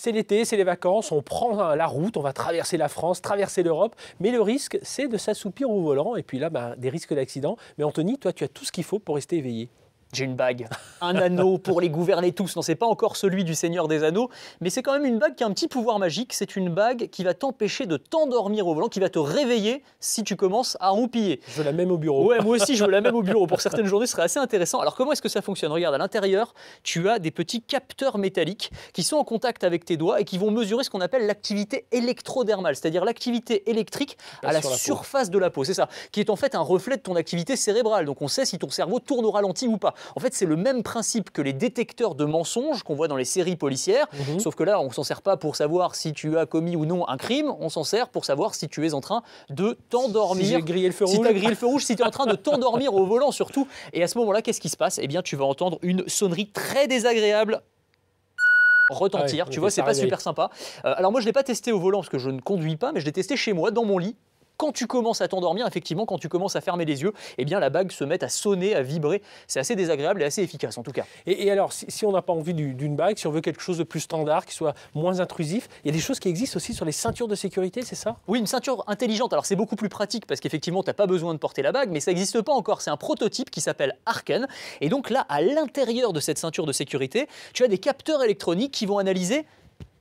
C'est l'été, c'est les vacances, on prend la route, on va traverser la France, traverser l'Europe, mais le risque, c'est de s'assoupir au volant, et puis là, des risques d'accident. Mais Anthony, toi, tu as tout ce qu'il faut pour rester éveillé. J'ai une bague, un anneau pour les gouverner tous. Non, c'est pas encore celui du Seigneur des Anneaux, mais c'est quand même une bague qui a un petit pouvoir magique. C'est une bague qui va t'empêcher de t'endormir au volant, qui va te réveiller si tu commences à roupiller. Je veux la même au bureau. Ouais, moi aussi, je veux la même au bureau. Pour certaines journées, ce serait assez intéressant. Alors, comment est-ce que ça fonctionne? Regarde, à l'intérieur, tu as des petits capteurs métalliques qui sont en contact avec tes doigts et qui vont mesurer ce qu'on appelle l'activité électrodermale, c'est-à-dire l'activité électrique à la surface de la peau. C'est ça, qui est en fait un reflet de ton activité cérébrale. Donc, on sait si ton cerveau tourne au ralenti ou pas. En fait, c'est le même principe que les détecteurs de mensonges qu'on voit dans les séries policières, sauf que là, on ne s'en sert pas pour savoir si tu as commis ou non un crime, on s'en sert pour savoir si tu es en train de t'endormir. Si j'ai grillé le feu rouge. Si tu as grillé le feu rouge, si tu es en train de t'endormir au volant surtout. Et à ce moment-là, qu'est-ce qui se passe? Eh bien, tu vas entendre une sonnerie très désagréable retentir. Ouais, tu vois, c'est pas super sympa. Alors moi, je ne l'ai pas testé au volant parce que je ne conduis pas, mais je l'ai testé chez moi, dans mon lit. Quand tu commences à t'endormir, effectivement, quand tu commences à fermer les yeux, eh bien la bague se met à sonner, à vibrer. C'est assez désagréable et assez efficace en tout cas. Et alors, si on n'a pas envie d'une bague, si on veut quelque chose de plus standard, qui soit moins intrusif, il y a des choses qui existent aussi sur les ceintures de sécurité, c'est ça? Oui, une ceinture intelligente. Alors c'est beaucoup plus pratique parce qu'effectivement, tu n'as pas besoin de porter la bague, mais ça n'existe pas encore. C'est un prototype qui s'appelle Arken. Et donc là, à l'intérieur de cette ceinture de sécurité, tu as des capteurs électroniques qui vont analyser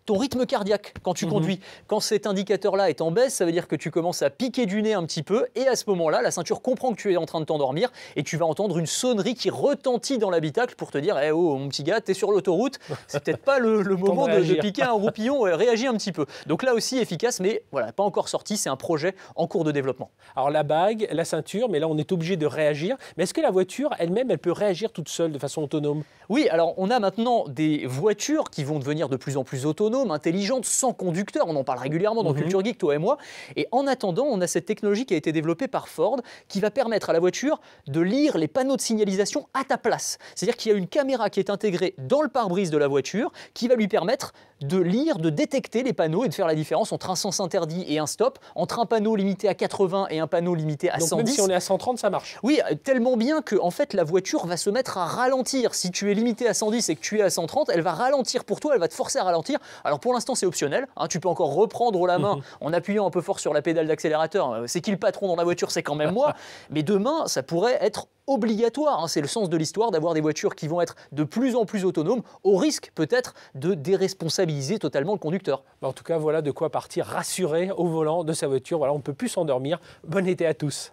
ton rythme cardiaque quand tu conduis. Quand cet indicateur-là est en baisse, ça veut dire que tu commences à piquer du nez un petit peu et à ce moment-là, la ceinture comprend que tu es en train de t'endormir et tu vas entendre une sonnerie qui retentit dans l'habitacle pour te dire hey, « Oh mon petit gars, t'es sur l'autoroute, c'est peut-être pas le moment de piquer un roupillon, réagis un petit peu. » Donc là aussi efficace, mais voilà, pas encore sorti, c'est un projet en cours de développement. Alors la bague, la ceinture, mais là on est obligé de réagir. Mais est-ce que la voiture elle-même, elle peut réagir toute seule de façon autonome? Oui, alors on a maintenant des voitures qui vont devenir de plus en plus autonomes, intelligentes, sans conducteur. On en parle régulièrement dans Culture Geek, toi et moi. Et en attendant, on a cette technologie qui a été développée par Ford qui va permettre à la voiture de lire les panneaux de signalisation à ta place. C'est-à-dire qu'il y a une caméra qui est intégrée dans le pare-brise de la voiture qui va lui permettre de lire, de détecter les panneaux et de faire la différence entre un sens interdit et un stop, entre un panneau limité à 80 et un panneau limité à 110. Donc même si on est à 130, ça marche? Oui, tellement bien que en fait, la voiture va se mettre à ralentir. Si tu es limité à 110 et que tu es à 130, elle va ralentir pour toi, elle va te forcer à ralentir. Alors pour l'instant, c'est optionnel. Hein, tu peux encore reprendre la main en appuyant un peu fort sur la pédale d'accélérateur. C'est qui le patron dans la voiture? C'est quand même moi. Mais demain, ça pourrait être obligatoire. Hein. C'est le sens de l'histoire d'avoir des voitures qui vont être de plus en plus autonomes, au risque peut-être de déresponsabiliser totalement le conducteur. En tout cas, voilà de quoi partir rassuré au volant de sa voiture. Voilà, on ne peut plus s'endormir. Bon été à tous.